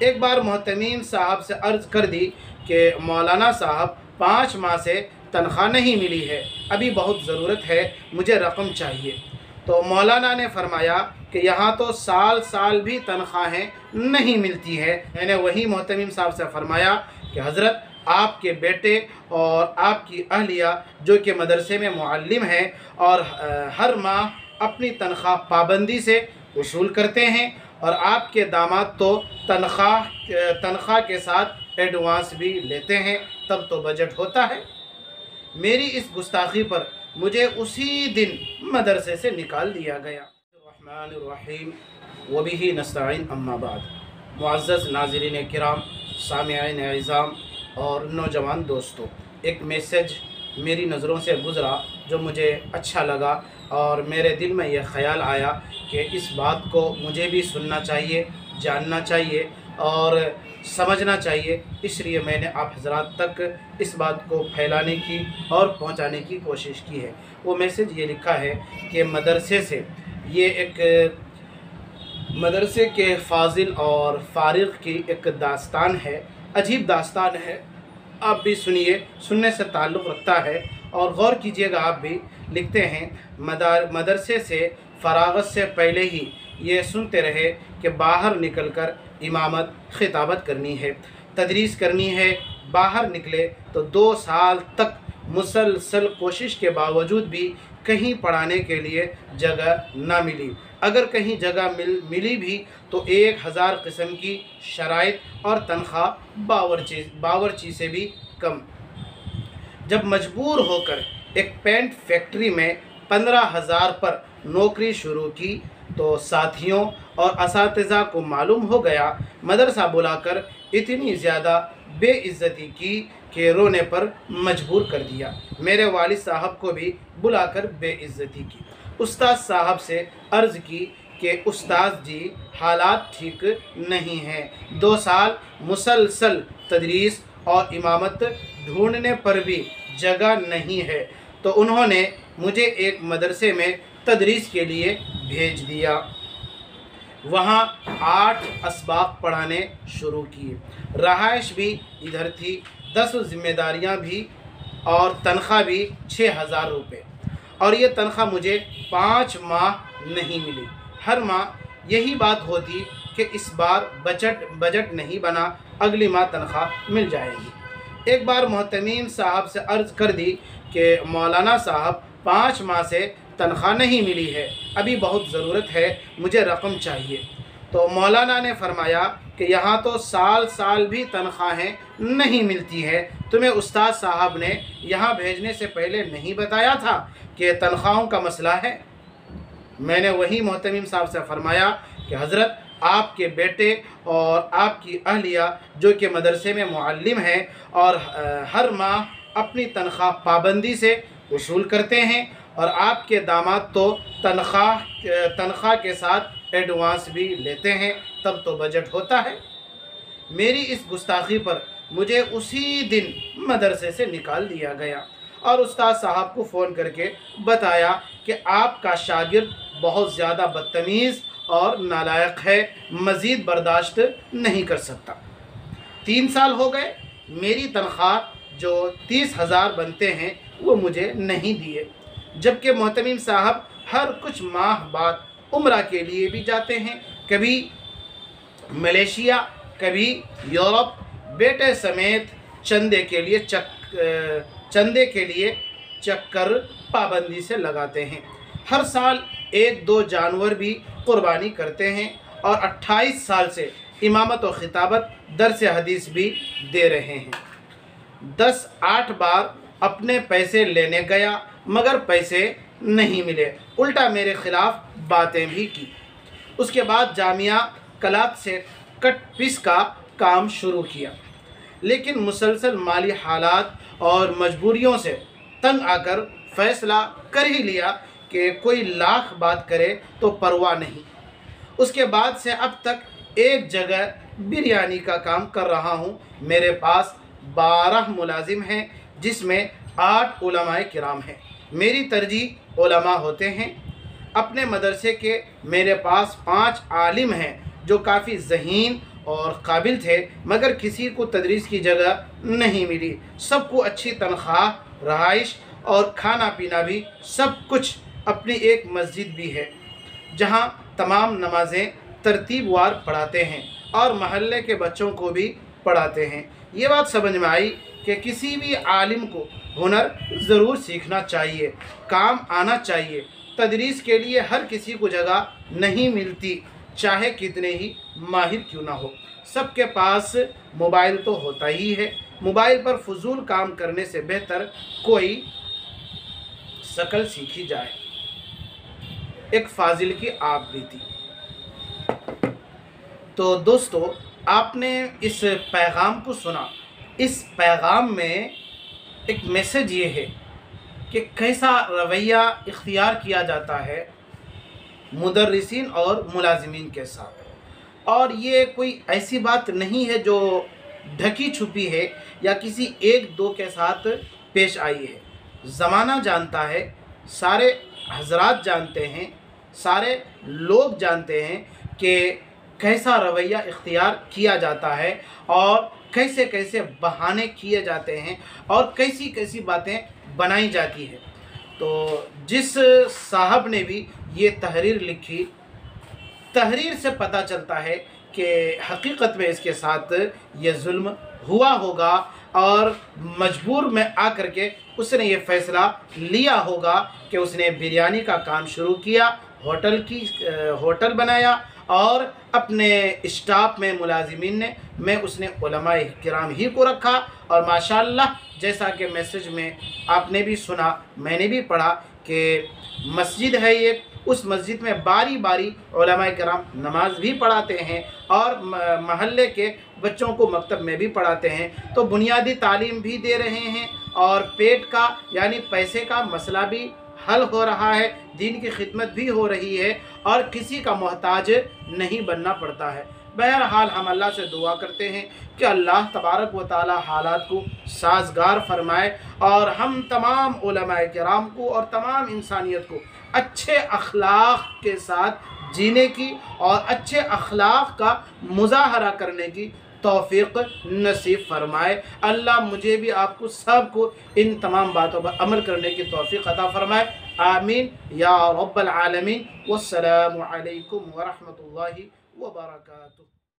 एक बार मोहतमीम साहब से अर्ज़ कर दी कि मौलाना साहब 5 माह से तनख्वाह नहीं मिली है, अभी बहुत ज़रूरत है, मुझे रकम चाहिए। तो मौलाना ने फरमाया कि यहाँ तो साल साल भी तनख्वाहें नहीं मिलती है। मैंने वही मोहतमीम साहब से फरमाया कि हज़रत, आपके बेटे और आपकी अहलिया जो कि मदरसे में मुअल्लिम हैं और हर माह अपनी तनख्वाह पाबंदी से वसूल करते हैं, और आपके दामाद तो तनख्वाह के साथ एडवांस भी लेते हैं, तब तो बजट होता है। मेरी इस गुस्ताखी पर मुझे उसी दिन मदरसे से निकाल दिया गया। रहमानिर्रहीम व बिही नस्तईन, अम्मा बाद। मुअज़्ज़ज़ नाज़रीन किराम, सामिईन इज़ाम और नौजवान दोस्तों, एक मैसेज मेरी नज़रों से गुज़रा जो मुझे अच्छा लगा और मेरे दिल में यह ख़याल आया कि इस बात को मुझे भी सुनना चाहिए, जानना चाहिए और समझना चाहिए। इसलिए मैंने आप हज़रात तक इस बात को फैलाने की और पहुंचाने की कोशिश की है। वो मैसेज ये लिखा है कि मदरसे से, ये एक मदरसे के फाजिल और फारिग की एक दास्तान है, अजीब दास्तान है। आप भी सुनिए, सुनने से ताल्लुक़ रखता है और गौर कीजिएगा। आप भी लिखते हैं, मदरसे से फरागत से पहले ही ये सुनते रहे कि बाहर निकलकर इमामत खिताबत करनी है, तदरीस करनी है। बाहर निकले तो 2 साल तक मुसलसल कोशिश के बावजूद भी कहीं पढ़ाने के लिए जगह ना मिली। अगर कहीं जगह मिली भी तो 1000 किस्म की शराइत और तनख्वाह बावर्ची से भी कम। जब मजबूर होकर एक पेंट फैक्ट्री में 15,000 पर नौकरी शुरू की तो साथियों और असातिज़ा को मालूम हो गया। मदरसा बुलाकर इतनी ज़्यादा बेइज्जती की कि रोने पर मजबूर कर दिया। मेरे वालिद साहब को भी बुलाकर बेइज्जती की। उस्ताद साहब से अर्ज़ की कि उस्ताद जी, हालात ठीक नहीं हैं। 2 साल मुसलसल तदरीस और इमामत ढूंढने पर भी जगह नहीं है, तो उन्होंने मुझे एक मदरसे में तदरीस के लिए भेज दिया। वहाँ 8 असबाक पढ़ाने शुरू किए। रहाइश भी इधर थी, 10 जिम्मेदारियाँ भी और तनख्वाह भी 6,000 रुपये। और ये तनख्वाह मुझे 5 माह नहीं मिली। हर माह यही बात होती कि इस बार बजट नहीं बना, अगली माह तनख्वाह मिल जाएगी। एक बार मोहतमीम साहब से अर्ज़ कर दी कि मौलाना साहब 5 माह से तनख्वाह नहीं मिली है, अभी बहुत ज़रूरत है, मुझे रकम चाहिए। तो मौलाना ने फरमाया कि यहाँ तो साल साल भी तनख्वाहें नहीं मिलती है, तुम्हें उस्ताद साहब ने यहाँ भेजने से पहले नहीं बताया था कि तनख्वाहों का मसला है। मैंने वही मोहतमीम साहब से फरमाया कि हज़रत, आपके बेटे और आपकी अहलिया जो कि मदरसे में मुअल्लिम हैं और हर माह अपनी तनख्वाह पाबंदी से वसूल करते हैं, और आपके दामाद तो तनख्वाह के साथ एडवांस भी लेते हैं, तब तो बजट होता है। मेरी इस गुस्ताखी पर मुझे उसी दिन मदरसे से निकाल दिया गया और उस्ताद साहब को फ़ोन करके बताया कि आपका शागिर्द बहुत ज़्यादा बदतमीज़ और नालायक है, मज़ीद बर्दाश्त नहीं कर सकता। 3 साल हो गए, मेरी तनख्वाह जो 30,000 बनते हैं वो मुझे नहीं दिए, जबकि मोहतमीम साहब हर कुछ माह बाद उम्रा के लिए भी जाते हैं, कभी मलेशिया, कभी यूरोप, बेटे समेत चंदे के लिए चक्कर पाबंदी से लगाते हैं। हर साल 1-2 जानवर भी कुर्बानी करते हैं और 28 साल से इमामत और खिताबत, दर्स हदीस भी दे रहे हैं। 10-8 बार अपने पैसे लेने गया मगर पैसे नहीं मिले, उल्टा मेरे ख़िलाफ़ बातें भी की। उसके बाद जामिया कलात से कट पीस का काम शुरू किया, लेकिन मुसलसल माली हालात और मजबूरियों से तंग आकर फ़ैसला कर ही लिया कि कोई लाख बात करे तो परवाह नहीं। उसके बाद से अब तक एक जगह बिरयानी का काम कर रहा हूँ। मेरे पास 12 मुलाजिम हैं, जिसमें 8 उलमाए किराम हैं। मेरी तरजीह उलमा होते हैं। अपने मदरसे के मेरे पास 5 आलिम हैं जो काफ़ी ज़हीन اور قابل تھے، مگر کسی کو تدریس کی جگہ نہیں ملی۔ سب کو اچھی تنخواہ، رہائش اور کھانا پینا بھی سب کچھ، اپنی ایک مسجد بھی ہے جہاں تمام نمازیں ترتیب وار پڑھاتے ہیں اور محلے کے بچوں کو بھی پڑھاتے ہیں۔ یہ بات سمجھ میں آئی کہ کسی بھی عالم کو ہنر ضرور سیکھنا چاہیے، کام آنا چاہیے۔ تدریس کے لیے ہر کسی کو جگہ نہیں ملتی، چاہے کتنے ہی ماہر کیوں نہ ہو۔ سب کے پاس موبائل تو ہوتا ہی ہے، موبائل پر فضول کام کرنے سے بہتر کوئی شکل سیکھی جائے۔ ایک فاضل کی آپ بھی تھی۔ تو دوستو، آپ نے اس پیغام کو سنا۔ اس پیغام میں ایک میسج یہ ہے کہ کیسا رویہ اختیار کیا جاتا ہے مدرسین اور ملازمین کے ساتھ، اور یہ کوئی ایسی بات نہیں ہے جو ڈھکی چھپی ہے یا کسی ایک دو کے ساتھ پیش آئی ہے۔ زمانہ جانتا ہے، سارے حضرات جانتے ہیں، سارے لوگ جانتے ہیں کہ کیسا رویہ اختیار کیا جاتا ہے اور کیسے کیسے بہانے کیے جاتے ہیں اور کیسی کیسی باتیں بنائی جاتی ہے۔ تو جس صاحب نے بھی یہ تحریر لکھی، تحریر سے پتہ چلتا ہے کہ حقیقت میں اس کے ساتھ یہ ظلم ہوا ہوگا اور مجبور میں آ کر کے اس نے یہ فیصلہ لیا ہوگا کہ اس نے بریانی کا کام شروع کیا، ہوٹل بنایا اور اپنے اسٹاف میں ملازمین میں اس نے علماء کرام ہی کو رکھا۔ اور ماشاءاللہ جیسا کہ میسج میں آپ نے بھی سنا، میں نے بھی پڑھا کہ مسجد ہے ایک، اس مسجد میں باری باری علماء کرام نماز بھی پڑھاتے ہیں اور محلے کے بچوں کو مکتب میں بھی پڑھاتے ہیں۔ تو بنیادی تعلیم بھی دے رہے ہیں اور پیٹ کا یعنی پیسے کا مسئلہ بھی حل ہو رہا ہے، دین کی خدمت بھی ہو رہی ہے اور کسی کا محتاج نہیں بننا پڑتا ہے۔ بہرحال ہم اللہ سے دعا کرتے ہیں کہ اللہ تبارک و تعالی حالات کو سازگار فرمائے اور ہم تمام علماء کرام کو اور تمام انسانیت کو اچھے اخلاق کے ساتھ جینے کی اور اچھے اخلاق کا مظاہرہ کرنے کی توفیق نصیب فرمائے۔ اللہ مجھے بھی آپ کو سب کو ان تمام باتوں پر عمل کرنے کی توفیق عطا فرمائے۔ آمین یا رب العالمین۔ والسلام علیکم ورحمۃ اللہ وبرکاتہ۔